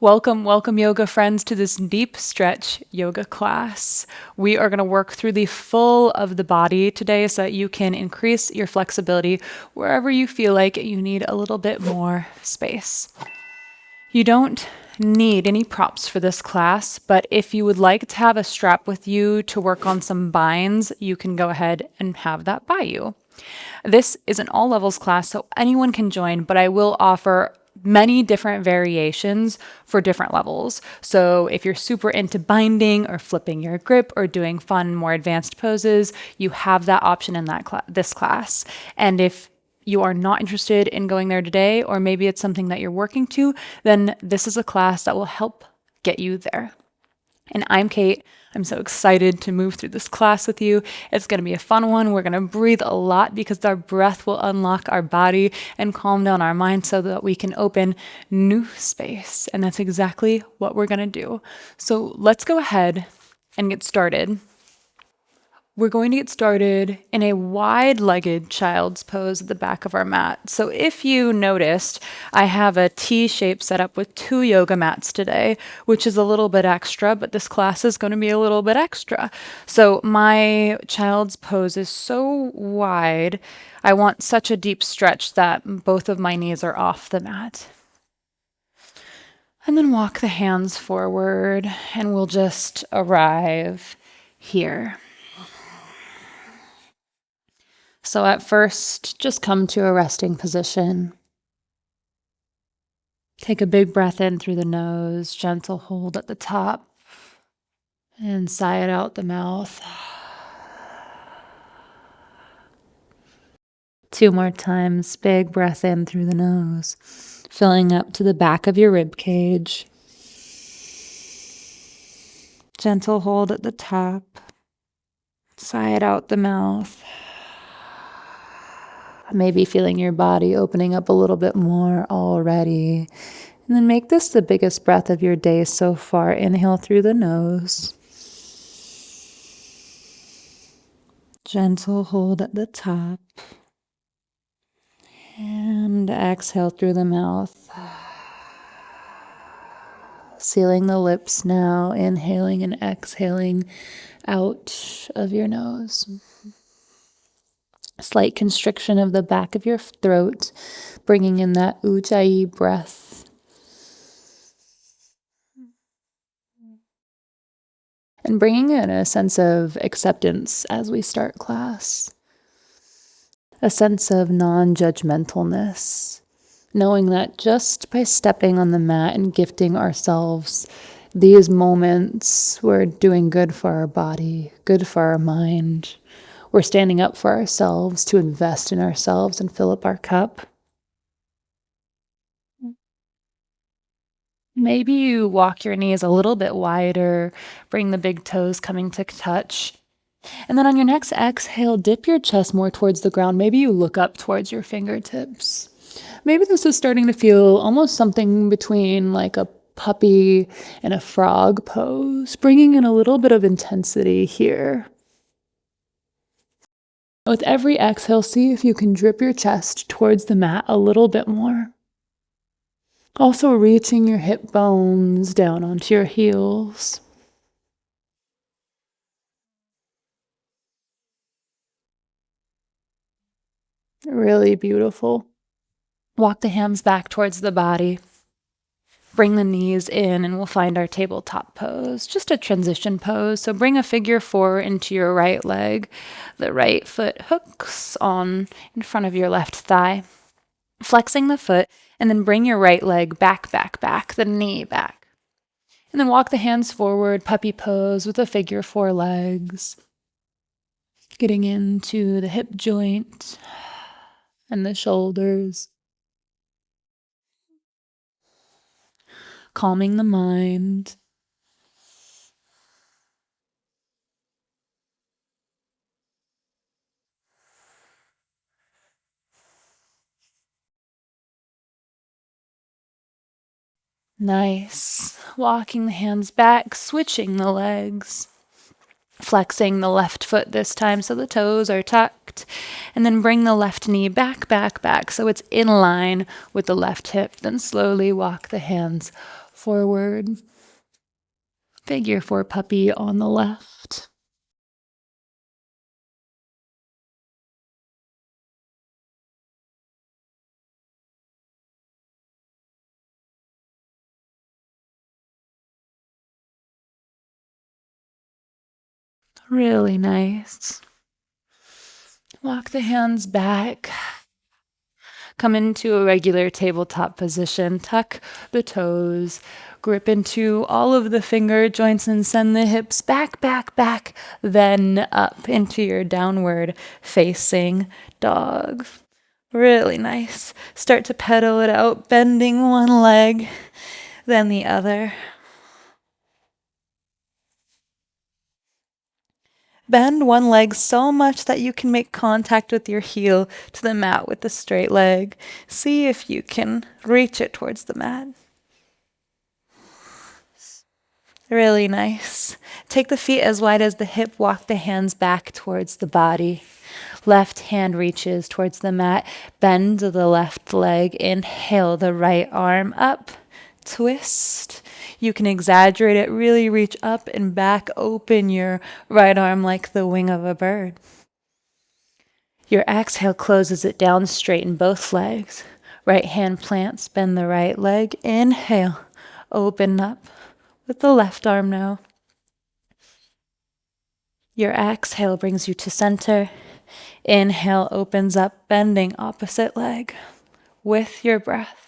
Welcome, welcome, yoga friends, to this deep stretch yoga class. We are going to work through the full of the body today so that you can increase your flexibility wherever you feel like you need a little bit more space. You don't need any props for this class, but if you would like to have a strap with you to work on some binds, you can go ahead and have that by you. This is an all levels class, so anyone can join, but I will offer many different variations for different levels. So if you're super into binding or flipping your grip or doing fun, more advanced poses, you have that option in this class. And if you are not interested in going there today, or maybe it's something that you're working to, then this is a class that will help get you there. And I'm Kate. I'm so excited to move through this class with you. It's going to be a fun one. We're going to breathe a lot because our breath will unlock our body and calm down our mind so that we can open new space. And that's exactly what we're going to do. So let's go ahead and get started. We're going to get started in a wide-legged child's pose at the back of our mat. So if you noticed, I have a T-shape set up with 2 yoga mats today, which is a little bit extra, but this class is going to be a little bit extra. So my child's pose is so wide, I want such a deep stretch that both of my knees are off the mat. And then walk the hands forward, and we'll just arrive here. So at first, just come to a resting position. Take a big breath in through the nose, gentle hold at the top, and sigh it out the mouth. 2 more times, big breath in through the nose, filling up to the back of your rib cage. Gentle hold at the top, sigh it out the mouth. Maybe feeling your body opening up a little bit more already. And then make this the biggest breath of your day so far. Inhale through the nose. Gentle hold at the top. And exhale through the mouth. Sealing the lips now. Inhaling and exhaling out of your nose. Slight constriction of the back of your throat, bringing in that ujjayi breath. And bringing in a sense of acceptance as we start class. A sense of non-judgmentalness, knowing that just by stepping on the mat and gifting ourselves these moments, we're doing good for our body, good for our mind. We're standing up for ourselves to invest in ourselves and fill up our cup. Maybe you walk your knees a little bit wider, bring the big toes coming to touch. And then on your next exhale, dip your chest more towards the ground. Maybe you look up towards your fingertips. Maybe this is starting to feel almost something between like a puppy and a frog pose, bringing in a little bit of intensity here. With every exhale, see if you can drip your chest towards the mat a little bit more. Also reaching your hip bones down onto your heels. Really beautiful. Walk the hands back towards the body. Bring the knees in and we'll find our tabletop pose, just a transition pose. So bring a figure 4 into your right leg. The right foot hooks on in front of your left thigh. Flexing the foot, and then bring your right leg back, the knee back. And then walk the hands forward, puppy pose with a figure 4 legs. Getting into the hip joint and the shoulders. Calming the mind. Nice. Walking the hands back, switching the legs. Flexing the left foot this time so the toes are tucked. And then bring the left knee back so it's in line with the left hip. Then slowly walk the hands forward. Figure 4 puppy on the left. Really nice. Walk the hands back. Come into a regular tabletop position. Tuck the toes. Grip into all of the finger joints and send the hips back, back, back, then up into your downward facing dog. Really nice. Start to pedal it out, bending one leg, then the other. Bend one leg so much that you can make contact with your heel to the mat with the straight leg. See if you can reach it towards the mat. Really nice. Take the feet as wide as the hip. Walk the hands back towards the body. Left hand reaches towards the mat. Bend the left leg. Inhale the right arm up. Twist. You can exaggerate it. Really reach up and back. Open your right arm like the wing of a bird. Your exhale closes it down. Straighten both legs. Right hand plants. Bend the right leg. Inhale. Open up with the left arm now. Your exhale brings you to center. Inhale opens up, bending opposite leg with your breath.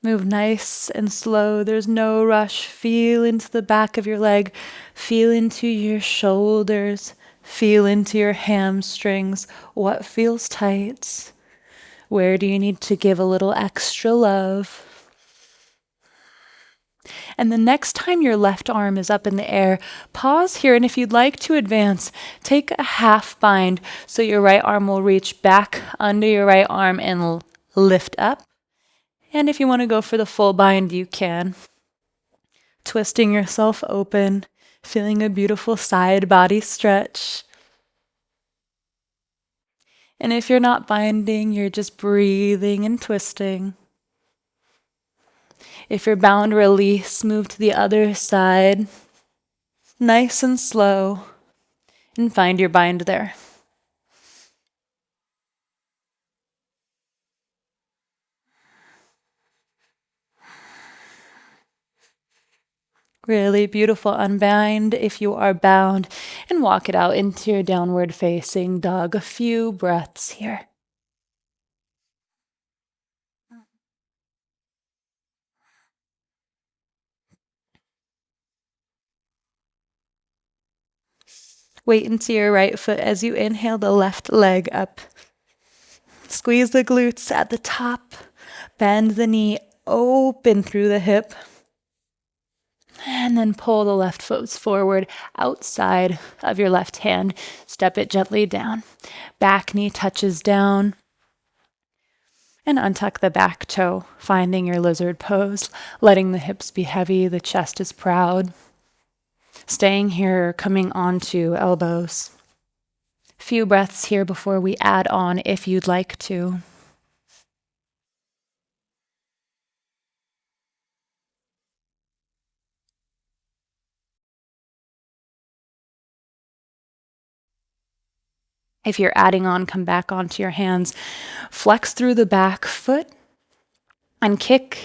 Move nice and slow. There's no rush. Feel into the back of your leg. Feel into your shoulders. Feel into your hamstrings. What feels tight? Where do you need to give a little extra love? And the next time your left arm is up in the air, pause here. And if you'd like to advance, take a half bind so your right arm will reach back under your right arm and lift up. And if you want to go for the full bind, you can. Twisting yourself open, feeling a beautiful side body stretch. And if you're not binding, you're just breathing and twisting. If you're bound, release, move to the other side, nice and slow, and find your bind there. Really beautiful. Unbind if you are bound, and walk it out into your downward facing dog. A few breaths here. Weight into your right foot as you inhale the left leg up. Squeeze the glutes at the top. Bend the knee open through the hip. And then pull the left foot forward outside of your left hand. Step it gently down. Back knee touches down. And untuck the back toe, finding your lizard pose, letting the hips be heavy, the chest is proud. Staying here, coming onto elbows. Few breaths here before we add on if you'd like to. If you're adding on, come back onto your hands. Flex through the back foot and kick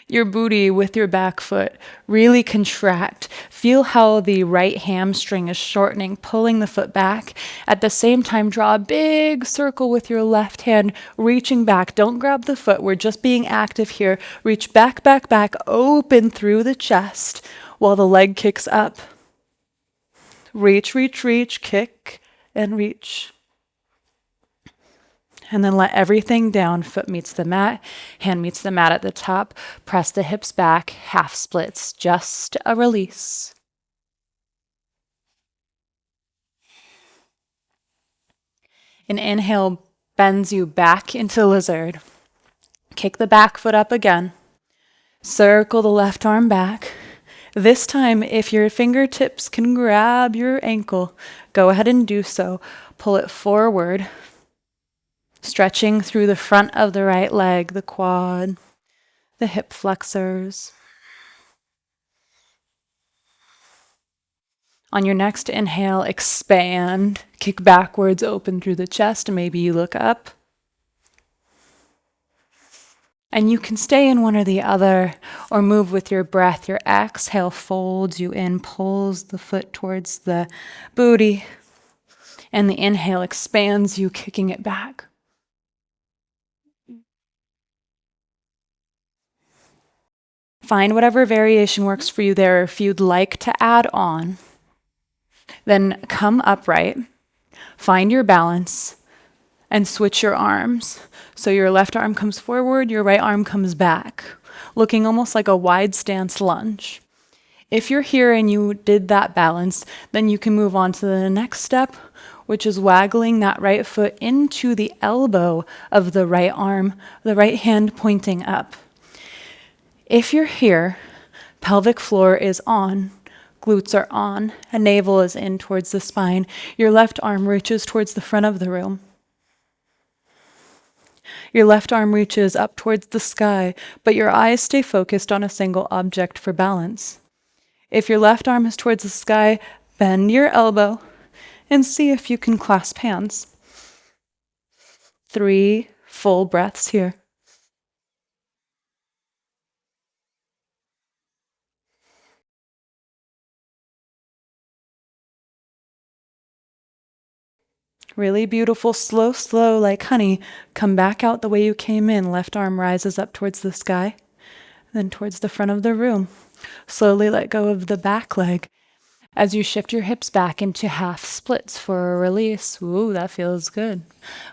your booty with your back foot. Really contract. Feel how the right hamstring is shortening, pulling the foot back. At the same time, draw a big circle with your left hand, reaching back. Don't grab the foot. We're just being active here. Reach back, back, back. Open through the chest while the leg kicks up. Reach, reach, reach. Kick and reach. And then let everything down. Foot meets the mat, hand meets the mat at the top. Press the hips back, half splits, just a release. An inhale bends you back into lizard. Kick the back foot up again. Circle the left arm back. This time, if your fingertips can grab your ankle, go ahead and do so. Pull it forward. Stretching through the front of the right leg, the quad. the hip flexors. On your next inhale, expand, kick backwards, open through the chest, and maybe you look up. And you can stay in one or the other or move with your breath. Your exhale folds you in, pulls the foot towards the booty, and the inhale expands you, kicking it back. Find whatever variation works for you there. If you'd like to add on, then come upright, find your balance, and switch your arms. So your left arm comes forward, your right arm comes back, looking almost like a wide stance lunge. If you're here and you did that balance, then you can move on to the next step, which is waggling that right foot into the elbow of the right arm, the right hand pointing up. If you're here, pelvic floor is on, glutes are on, and navel is in towards the spine. Your left arm reaches towards the front of the room. Your left arm reaches up towards the sky, but your eyes stay focused on a single object for balance. If your left arm is towards the sky, bend your elbow and see if you can clasp hands. 3 full breaths here. Really beautiful, slow, slow, like honey. Come back out the way you came in. Left arm rises up towards the sky, then towards the front of the room. Slowly let go of the back leg as you shift your hips back into half splits for a release. Ooh, that feels good.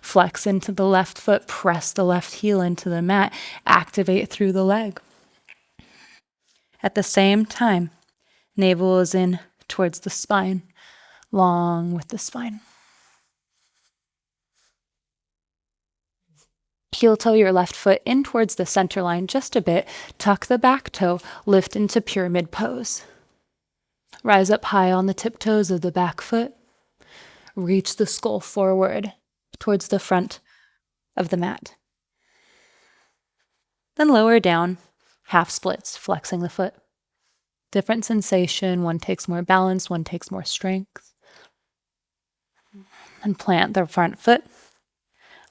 Flex into the left foot, press the left heel into the mat, activate through the leg. At the same time, navel is in towards the spine, long with the spine. Heel toe your left foot in towards the center line just a bit. Tuck the back toe, lift into pyramid pose. Rise up high on the tiptoes of the back foot. Reach the skull forward towards the front of the mat. Then lower down, half splits, flexing the foot. Different sensation. One takes more balance, one takes more strength. And plant the front foot.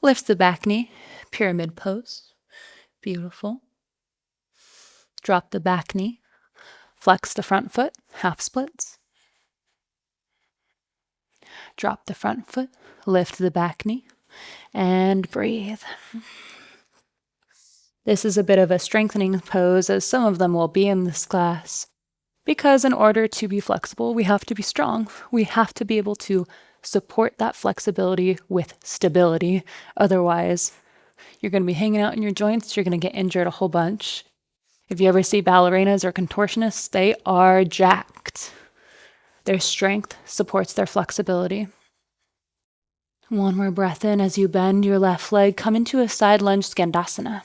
Lift the back knee, pyramid pose. Beautiful. Drop the back knee. Flex the front foot, half splits. Drop the front foot, lift the back knee, and breathe. This is a bit of a strengthening pose, as some of them will be in this class, because in order to be flexible, we have to be strong. We have to be able to support that flexibility with stability. Otherwise, you're going to be hanging out in your joints. You're going to get injured a whole bunch. If you ever see ballerinas or contortionists, they are jacked. Their strength supports their flexibility. One more breath in as you bend your left leg. Come into a side lunge skandasana.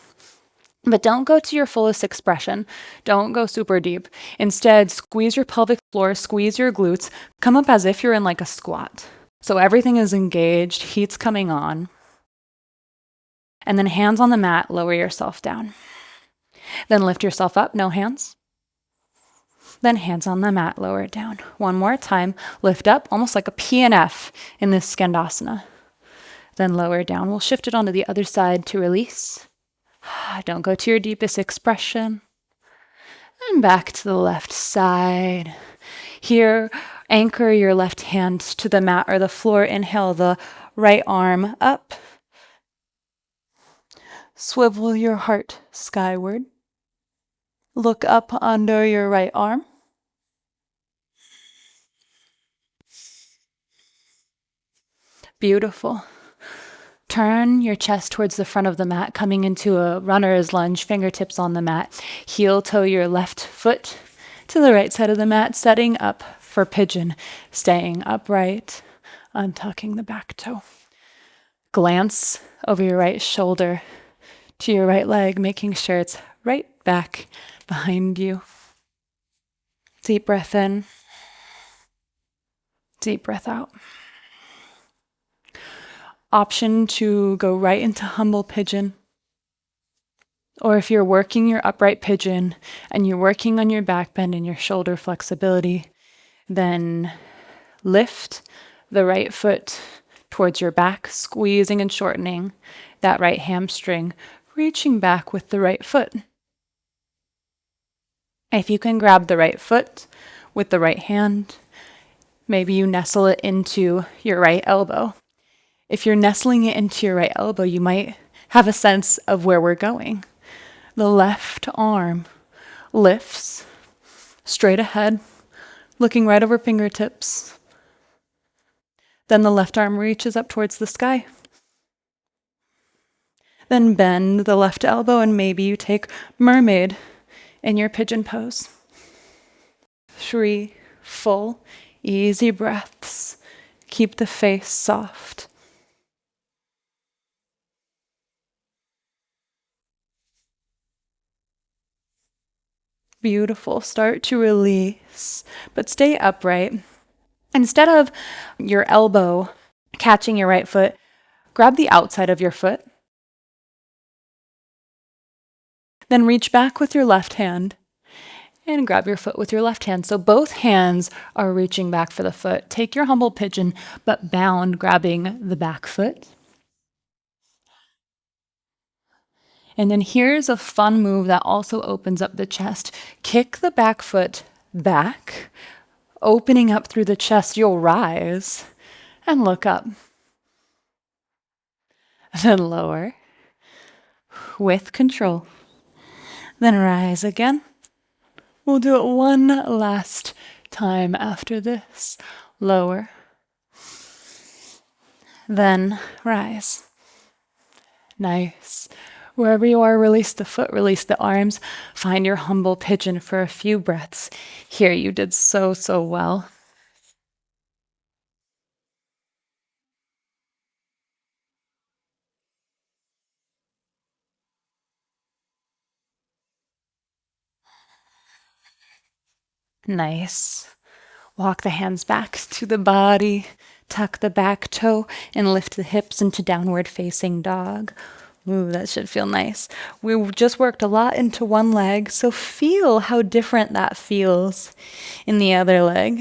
But don't go to your fullest expression. Don't go super deep. Instead, squeeze your pelvic floor, squeeze your glutes. Come up as if you're in like a squat. So everything is engaged, heat's coming on. And then hands on the mat, lower yourself down. Then lift yourself up, no hands. Then hands on the mat, lower it down. One more time, lift up, almost like a PNF in this skandasana. Then lower down. We'll shift it onto the other side to release. Don't go to your deepest expression. And back to the left side. Here, anchor your left hand to the mat or the floor. Inhale the right arm up. Swivel your heart skyward. Look up under your right arm. Beautiful. Turn your chest towards the front of the mat, coming into a runner's lunge, fingertips on the mat. Heel toe your left foot to the right side of the mat, setting up for pigeon, staying upright, untucking the back toe. Glance over your right shoulder to your right leg, making sure it's right back behind you. Deep breath in. Deep breath out. Option to go right into humble pigeon. Or if you're working your upright pigeon and you're working on your back bend and your shoulder flexibility, then lift the right foot towards your back, squeezing and shortening that right hamstring, reaching back with the right foot. If you can grab the right foot with the right hand, maybe you nestle it into your right elbow. If you're nestling it into your right elbow, you might have a sense of where we're going. The left arm lifts straight ahead, looking right over fingertips. Then the left arm reaches up towards the sky. Then bend the left elbow and maybe you take mermaid in your pigeon pose. 3 full, easy breaths. Keep the face soft. Beautiful. Start to release, but stay upright. Instead of your elbow catching your right foot, grab the outside of your foot. Then reach back with your left hand and grab your foot with your left hand. So both hands are reaching back for the foot. Take your humble pigeon, but bound, grabbing the back foot. And then here's a fun move that also opens up the chest. Kick the back foot back, opening up through the chest. You'll rise and look up. Then lower with control. Then rise again. We'll do it one last time after this. Lower. Then rise. Nice. Wherever you are, release the foot, release the arms. Find your humble pigeon for a few breaths. Here, you did so well. Nice. Walk the hands back to the body. Tuck the back toe and lift the hips into downward facing dog. Ooh, that should feel nice. We just worked a lot into one leg, so feel how different that feels in the other leg.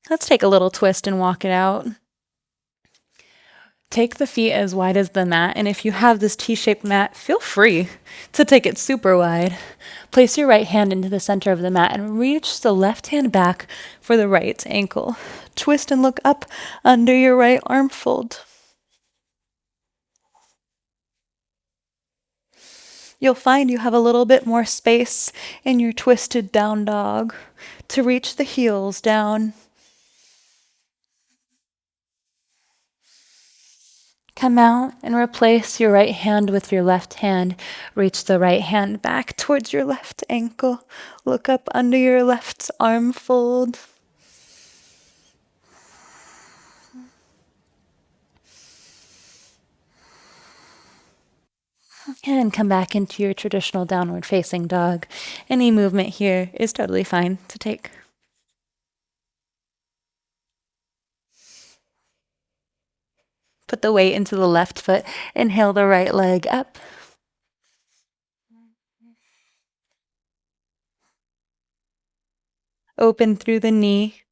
Let's take a little twist and walk it out. Take the feet as wide as the mat, and if you have this T-shaped mat, feel free to take it super wide. Place your right hand into the center of the mat and reach the left hand back for the right ankle. Twist and look up under your right arm fold. You'll find you have a little bit more space in your twisted down dog to reach the heels down. Come out and replace your right hand with your left hand. Reach the right hand back towards your left ankle. Look up under your left arm fold. And come back into your traditional downward facing dog. Any movement here is totally fine to take. Put the weight into the left foot. Inhale the right leg up. Open through the knee.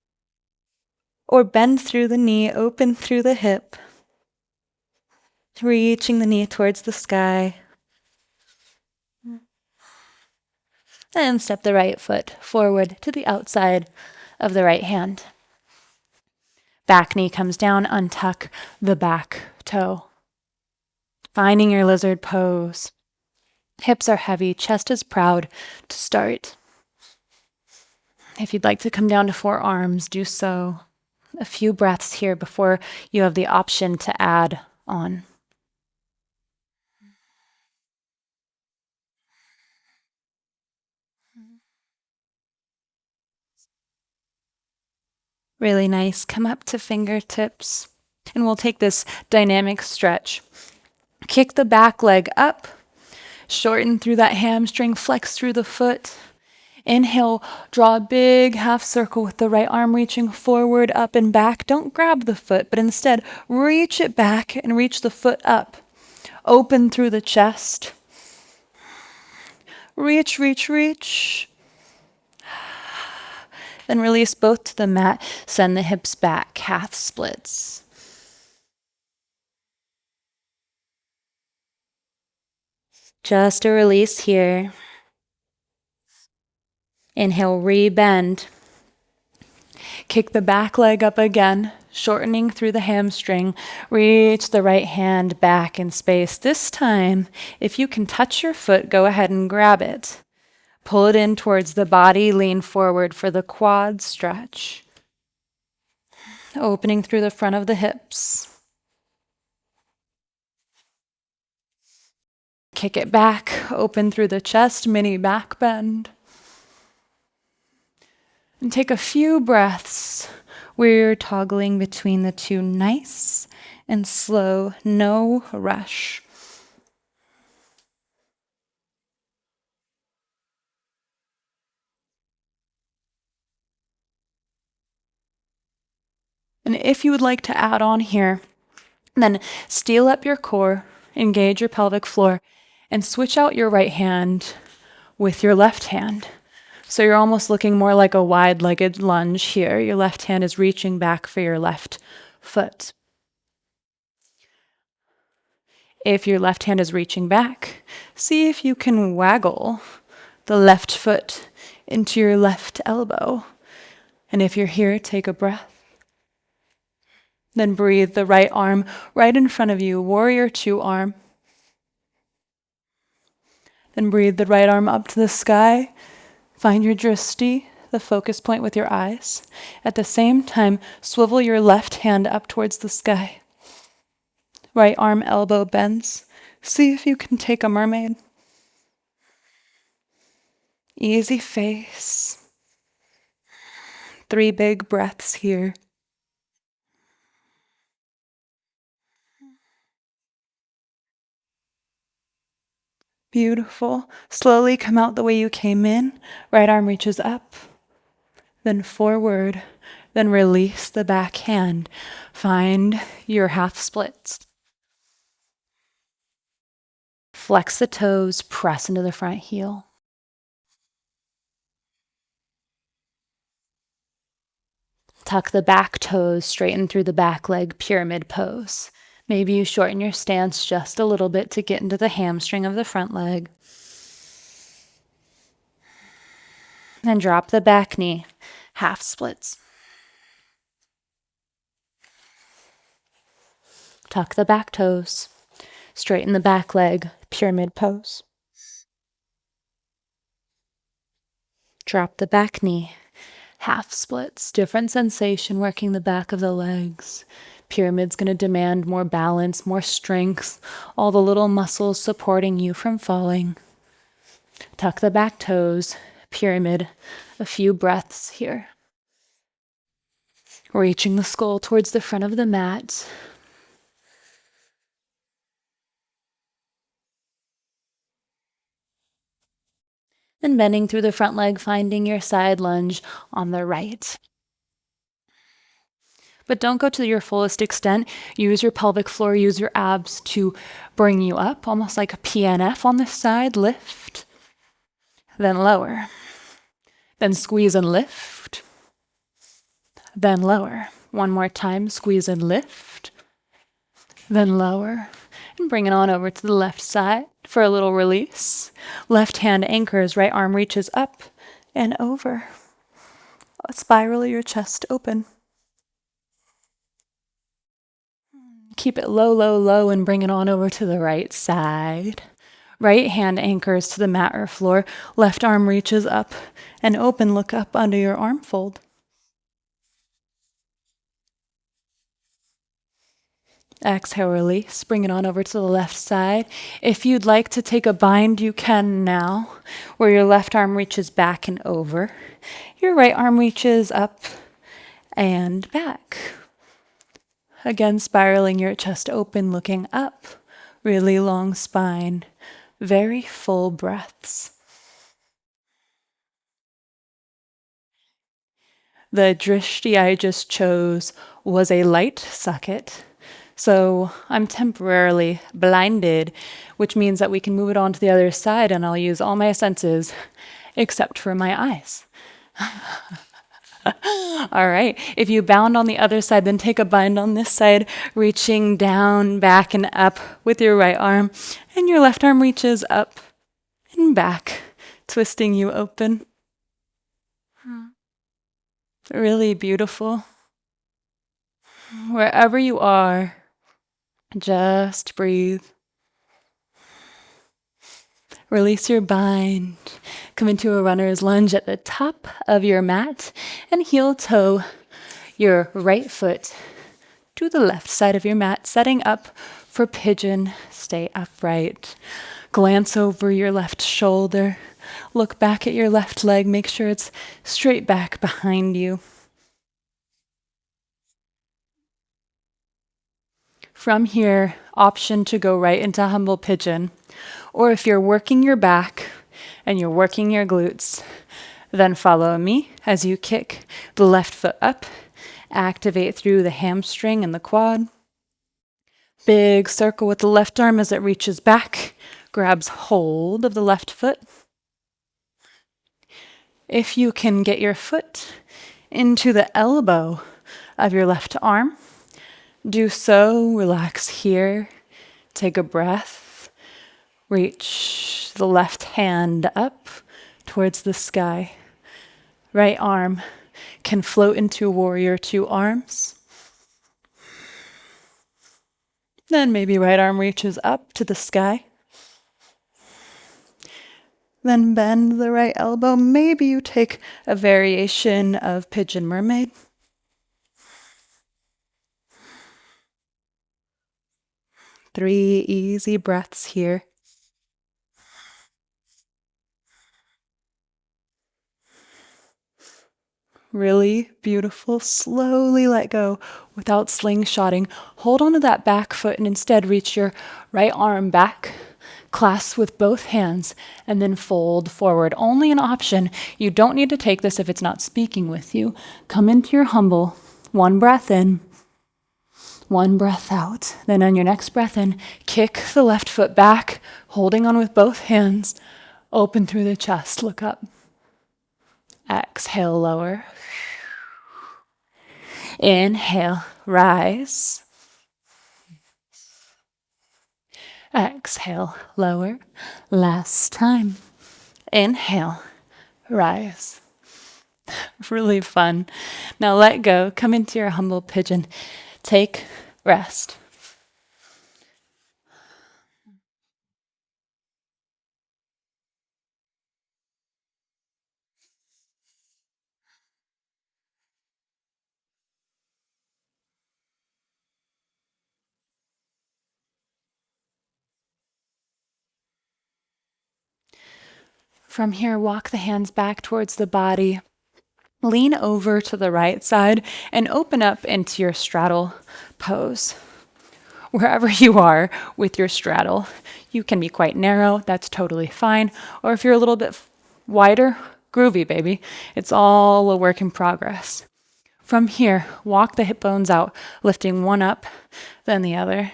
Or bend through the knee, open through the hip. Reaching the knee towards the sky. And step the right foot forward to the outside of the right hand. Back knee comes down, untuck the back toe. Finding your lizard pose. Hips are heavy, chest is proud to start. If you'd like to come down to forearms, do so. A few breaths here before you have the option to add on. Really nice. Come up to fingertips. And we'll take this dynamic stretch. Kick the back leg up. Shorten through that hamstring. Flex through the foot. Inhale, draw a big half circle with the right arm reaching forward, up and back. Don't grab the foot, but instead reach it back and reach the foot up. Open through the chest. Reach, reach, reach. Then release both to the mat. Send the hips back, half splits. Just a release here. Inhale, re-bend. Kick the back leg up again, shortening through the hamstring. Reach the right hand back in space. This time, if you can touch your foot, go ahead and grab it. Pull it in towards the body, lean forward for the quad stretch. Opening through the front of the hips. Kick it back, open through the chest, mini back bend. And take a few breaths where you're toggling between the two, nice and slow, no rush. And if you would like to add on here, then steel up your core, engage your pelvic floor, and switch out your right hand with your left hand. So you're almost looking more like a wide-legged lunge here. Your left hand is reaching back for your left foot. If your left hand is reaching back, see if you can waggle the left foot into your left elbow. And if you're here, take a breath. Then breathe the right arm right in front of you, warrior two arm. Then breathe the right arm up to the sky. Find your drishti, the focus point with your eyes. At the same time, swivel your left hand up towards the sky. Right arm elbow bends. See if you can take a mermaid. Easy face. 3 big breaths here. Beautiful. Slowly come out the way you came in. Right arm reaches up, then forward, then release the back hand. Find your half splits. Flex the toes, press into the front heel. Tuck the back toes, straighten through the back leg, pyramid pose. Maybe you shorten your stance just a little bit to get into the hamstring of the front leg. And drop the back knee, half splits. Tuck the back toes, straighten the back leg, pyramid pose. Drop the back knee, half splits. Different sensation working the back of the legs. Pyramid's going to demand more balance, more strength, all the little muscles supporting you from falling. Tuck the back toes, pyramid, a few breaths here. Reaching the skull towards the front of the mat. Then bending through the front leg, finding your side lunge on the right. But don't go to your fullest extent. Use your pelvic floor, use your abs to bring you up, almost like a PNF on this side. Lift, then lower. Then squeeze and lift, then lower. One more time, squeeze and lift, then lower. And bring it on over to the left side for a little release. Left hand anchors, right arm reaches up and over. Spiral your chest open. Keep it low, low, low, and bring it on over to the right side. Right hand anchors to the mat or floor. Left arm reaches up and open. Look up under your arm fold. Exhale, release. Bring it on over to the left side. If you'd like to take a bind, you can now, where your left arm reaches back and over. Your right arm reaches up and back. Again, spiraling your chest open, looking up. Really long spine. Very full breaths. The drishti I just chose was a light socket. So I'm temporarily blinded, which means that we can move it on to the other side and I'll use all my senses except for my eyes. All right. If you bound on the other side, then take a bind on this side, reaching down, back, and up with your right arm. And your left arm reaches up and back, twisting you open. Really beautiful. Wherever you are, just breathe. Release your bind. Come into a runner's lunge at the top of your mat and heel toe your right foot to the left side of your mat, setting up for pigeon. Stay upright. Glance over your left shoulder. Look back at your left leg. Make sure it's straight back behind you. From here, option to go right into humble pigeon. Or if you're working your back and you're working your glutes, then follow me as you kick the left foot up. Activate through the hamstring and the quad. Big circle with the left arm as it reaches back, grabs hold of the left foot. If you can get your foot into the elbow of your left arm, do so. Relax here. Take a breath. Reach the left hand up towards the sky. Right arm can float into warrior two arms. Then maybe right arm reaches up to the sky. Then bend the right elbow. Maybe you take a variation of pigeon mermaid. Three easy breaths here. Really beautiful. Slowly let go without slingshotting. Hold onto that back foot and instead reach your right arm back. Clasp with both hands and then fold forward. Only an option. You don't need to take this if it's not speaking with you. Come into your humble. One breath in. One breath out. Then on your next breath in, kick the left foot back, holding on with both hands. Open through the chest. Look up. Exhale, lower. Inhale, rise. Exhale, lower. Last time. Inhale, rise. Really fun. Now let go. Come into your humble pigeon. Take rest. From here, walk the hands back towards the body. Lean over to the right side and open up into your straddle pose. Wherever you are with your straddle, you can be quite narrow, that's totally fine. Or if you're a little bit wider, groovy, baby. It's all a work in progress. From here, walk the hip bones out, lifting one up, then the other.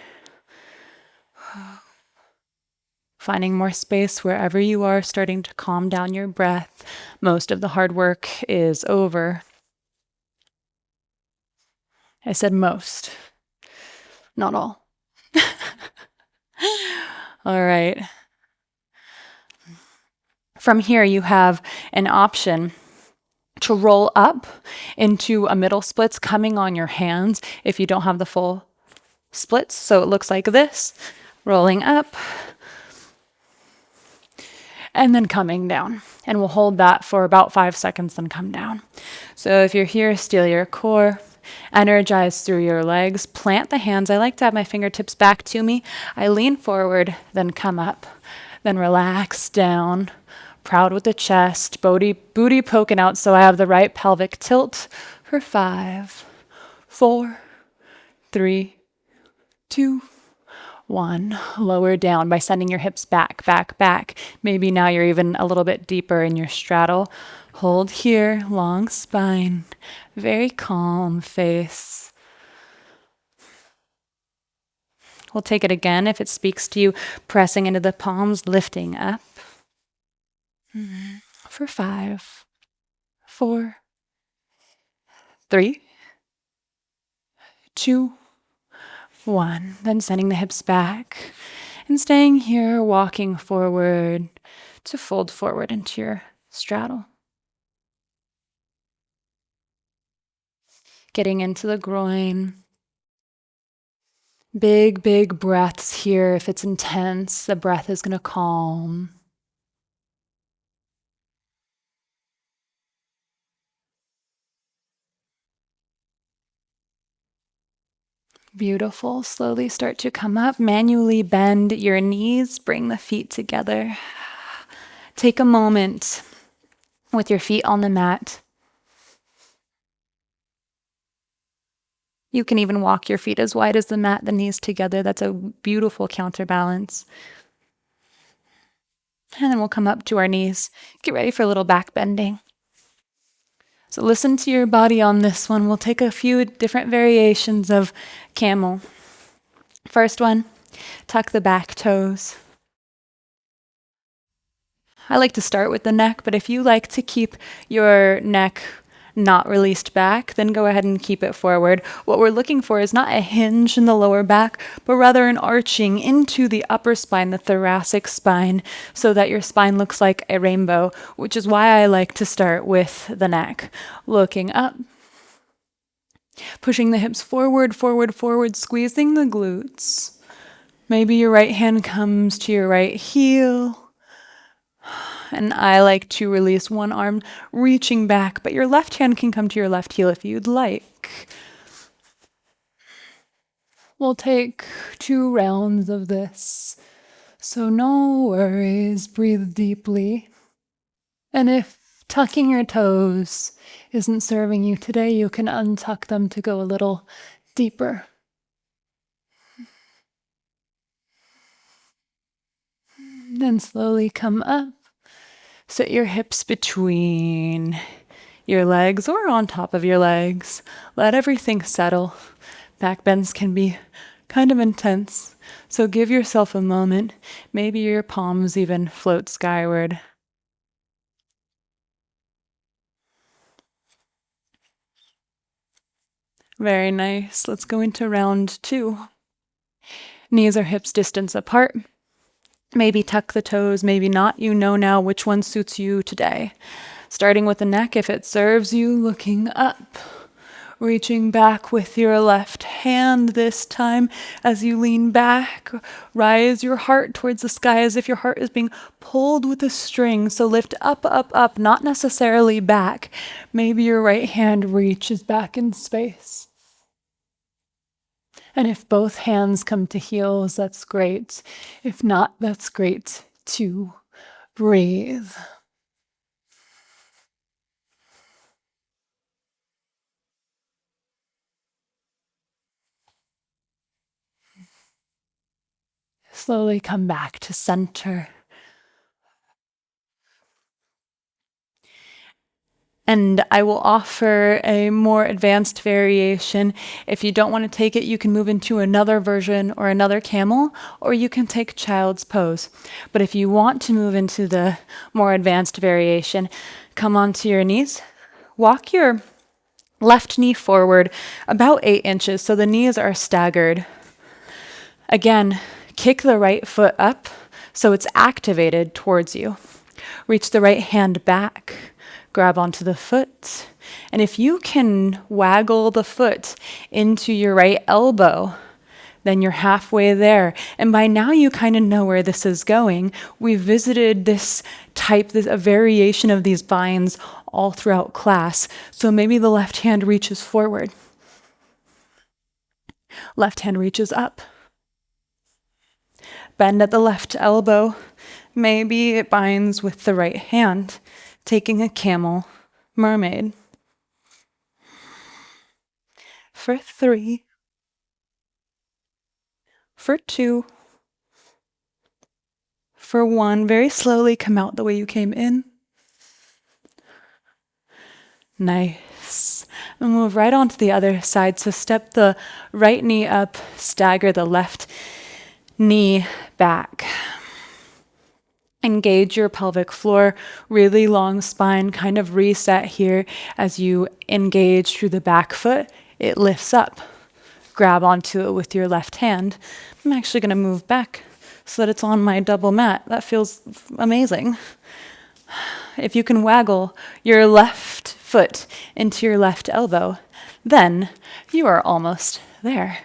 Finding more space wherever you are, starting to calm down your breath. Most of the hard work is over. I said most, not all. All right. From here, you have an option to roll up into a middle splits coming on your hands if you don't have the full splits. So it looks like this, rolling up, and then coming down. And we'll hold that for about 5 seconds, then come down. So if you're here, steal your core, energize through your legs, plant the hands. I like to have my fingertips back to me. I lean forward, then come up, then relax down, proud with the chest, booty poking out so I have the right pelvic tilt for 5, 4, 3, 2, 1. Lower down by sending your hips back, back, back. Maybe now you're even a little bit deeper in your straddle. Hold here, long spine, very calm face. We'll take it again if it speaks to you, pressing into the palms, lifting up. For 5, 4, 3, 2, 1. Then sending the hips back and staying here, walking forward to fold forward into your straddle. Getting into the groin. Big, big breaths here. If it's intense, the breath is going to calm. Beautiful. Slowly start to come up. Manually bend your knees. Bring the feet together. Take a moment with your feet on the mat. You can even walk your feet as wide as the mat, the knees together. That's a beautiful counterbalance. And then we'll come up to our knees. Get ready for a little back bending. So listen to your body on this one. We'll take a few different variations of camel. First one, tuck the back toes. I like to start with the neck, but if you like to keep your neck not released back, then go ahead and keep it forward. What we're looking for is not a hinge in the lower back, but rather an arching into the upper spine, the thoracic spine, so that your spine looks like a rainbow, which is why I like to start with the neck. Looking up, pushing the hips forward, forward, forward, squeezing the glutes. Maybe your right hand comes to your right heel. And I like to release one arm, reaching back, but your left hand can come to your left heel if you'd like. We'll take 2 rounds of this. So no worries, breathe deeply. And if tucking your toes isn't serving you today, you can untuck them to go a little deeper. Then slowly come up. Sit your hips between your legs or on top of your legs. Let everything settle. Back bends can be kind of intense, so give yourself a moment. Maybe your palms even float skyward. Very nice. Let's go into round 2. Knees or hips distance apart. Maybe tuck the toes, maybe not. You know now which one suits you today. Starting with the neck, if it serves you, looking up. Reaching back with your left hand this time as you lean back. Rise your heart towards the sky as if your heart is being pulled with a string. So lift up, up, up, not necessarily back. Maybe your right hand reaches back in space. And if both hands come to heels, that's great. If not, that's great too. Breathe. Slowly come back to center. And I will offer a more advanced variation. If you don't want to take it, you can move into another version or another camel, or you can take child's pose. But if you want to move into the more advanced variation, come onto your knees. Walk your left knee forward about 8 inches, so the knees are staggered. Again, kick the right foot up so it's activated towards you. Reach the right hand back. Grab onto the foot. And if you can waggle the foot into your right elbow, then you're halfway there. And by now you kind of know where this is going. We visited this a variation of these binds all throughout class. So maybe the left hand reaches forward. Left hand reaches up. Bend at the left elbow. Maybe it binds with the right hand. Taking a camel, mermaid. For 3, For 2, for 1. Very slowly come out the way you came in. Nice. And move right onto the other side. So step the right knee up, stagger the left knee back. Engage your pelvic floor, really long spine, kind of reset here as you engage through the back foot. It lifts up. Grab onto it with your left hand. I'm actually going to move back so that it's on my double mat. That feels amazing. If you can waggle your left foot into your left elbow, then you are almost there.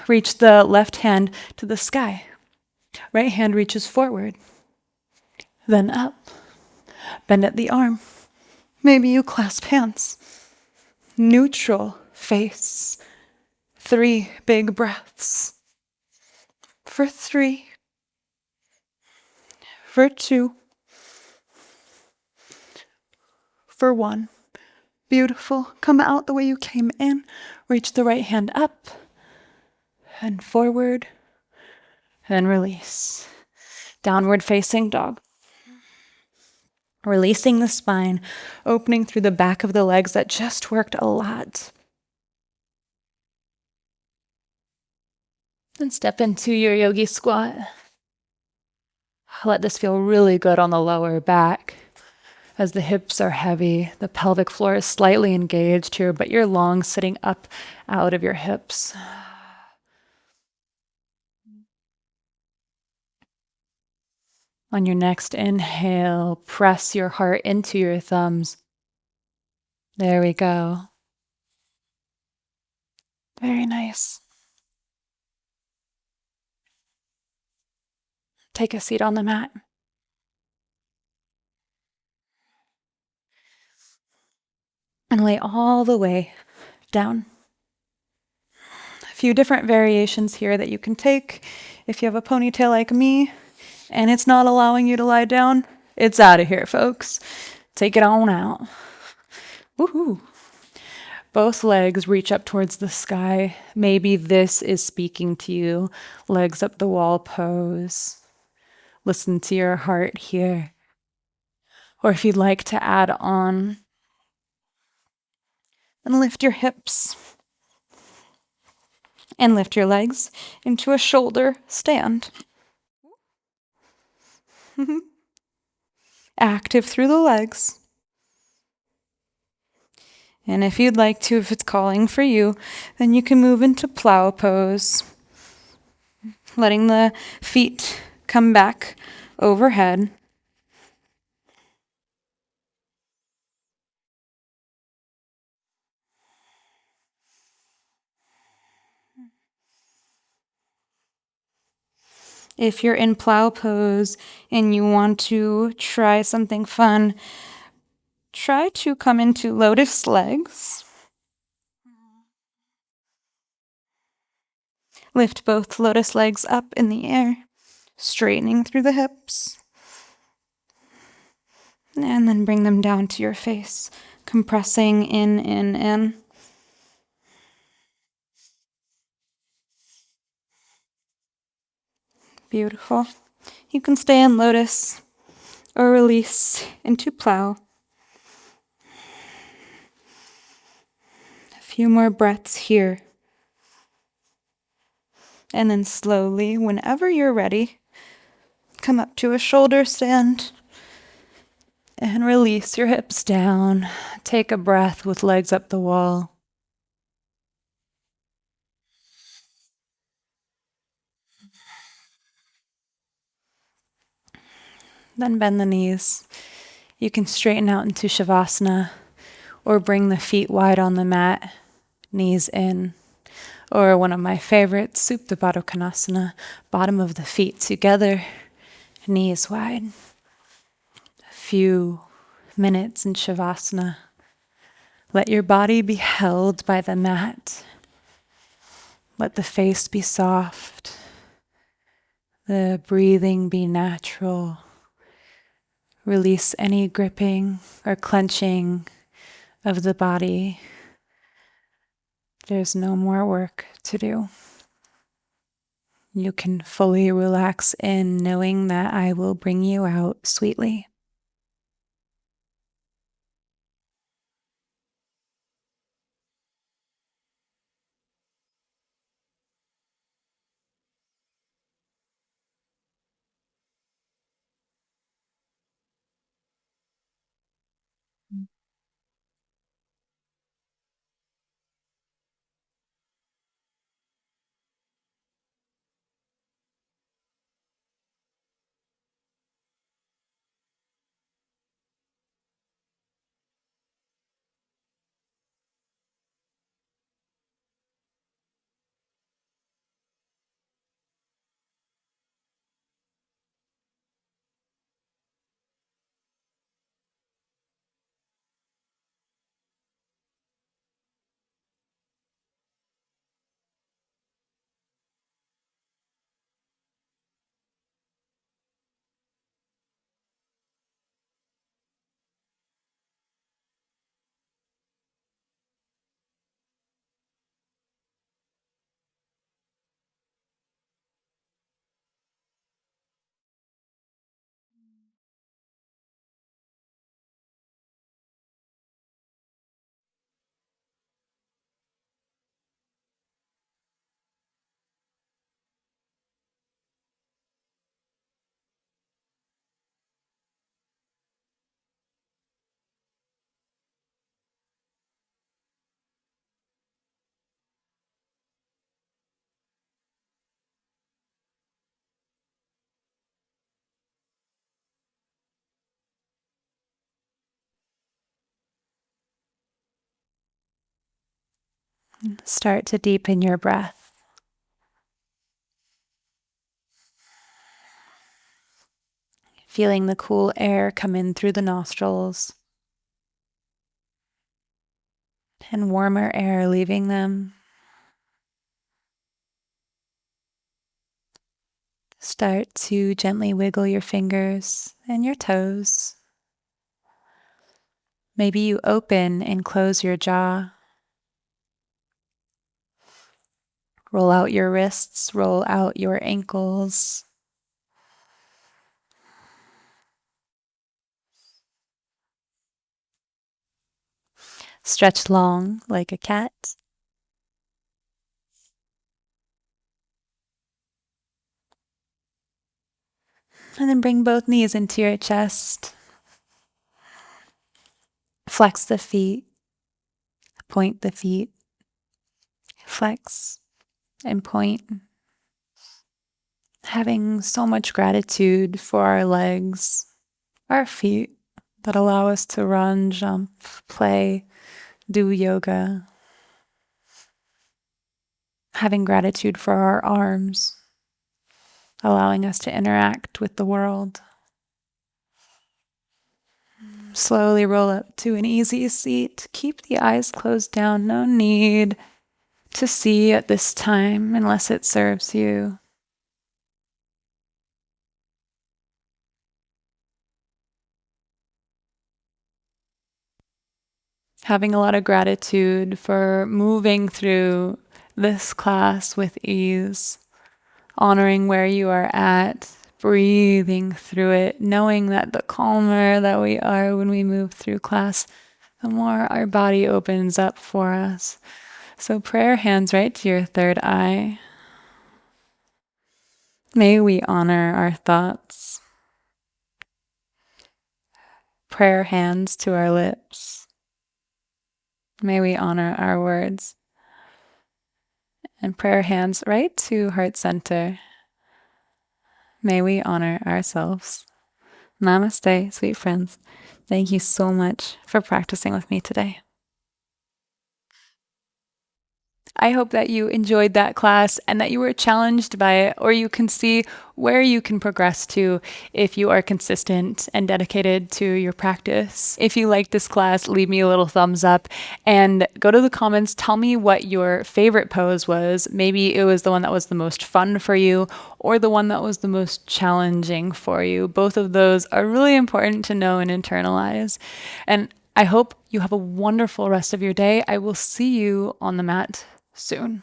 Reach the left hand to the sky. Right hand reaches forward. Then up. Bend at the arm. Maybe you clasp hands. Neutral face. 3 big breaths. For 3. For 2. For 1. Beautiful. Come out the way you came in. Reach the right hand up and forward. Then release. Downward facing dog. Releasing the spine, opening through the back of the legs. That just worked a lot. Then step into your yogi squat. Let this feel really good on the lower back. As the hips are heavy, the pelvic floor is slightly engaged here, but you're long sitting up out of your hips. On your next inhale, press your heart into your thumbs. There we go. Very nice. Take a seat on the mat. And lay all the way down. A few different variations here that you can take. If you have a ponytail like me and it's not allowing you to lie down, it's out of here, folks. Take it on out. Woohoo. Both legs reach up towards the sky. Maybe this is speaking to you. Legs up the wall pose. Listen to your heart here. Or if you'd like to add on, and lift your hips. And lift your legs into a shoulder stand. Active through the legs. And if you'd like to, if it's calling for you, then you can move into plow pose. Letting the feet come back overhead. If you're in plow pose and you want to try something fun, try to come into lotus legs. Lift both lotus legs up in the air, straightening through the hips. And then bring them down to your face, compressing in. Beautiful. You can stay in lotus or release into plow. A few more breaths here. And then slowly, whenever you're ready, come up to a shoulder stand and release your hips down. Take a breath with legs up the wall. Then bend the knees. You can straighten out into Shavasana or bring the feet wide on the mat, knees in. Or one of my favorites, Supta Baddha Konasana, bottom of the feet together, knees wide. A few minutes in Shavasana. Let your body be held by the mat. Let the face be soft. The breathing be natural. Release any gripping or clenching of the body. There's no more work to do. You can fully relax in knowing that I will bring you out sweetly. Start to deepen your breath, feeling the cool air come in through the nostrils and warmer air leaving them. Start to gently wiggle your fingers and your toes. Maybe you open and close your jaw. Roll out your wrists, roll out your ankles. Stretch long like a cat. And then bring both knees into your chest. Flex the feet, point the feet, flex and point. Having so much gratitude for our legs, our feet that allow us to run, jump, play, do yoga. Having gratitude for our arms, allowing us to interact with the world. Slowly roll up to an easy seat. Keep the eyes closed down. No need to see at this time unless it serves you. Having a lot of gratitude for moving through this class with ease, honoring where you are at, breathing through it, knowing that the calmer that we are when we move through class, the more our body opens up for us. So prayer hands right to your third eye. May we honor our thoughts. Prayer hands to our lips. May we honor our words. And prayer hands right to heart center. May we honor ourselves. Namaste, sweet friends. Thank you so much for practicing with me today. I hope that you enjoyed that class and that you were challenged by it, or you can see where you can progress to if you are consistent and dedicated to your practice. If you liked this class, leave me a little thumbs up and go to the comments. Tell me what your favorite pose was. Maybe it was the one that was the most fun for you or the one that was the most challenging for you. Both of those are really important to know and internalize. And I hope you have a wonderful rest of your day. I will see you on the mat soon.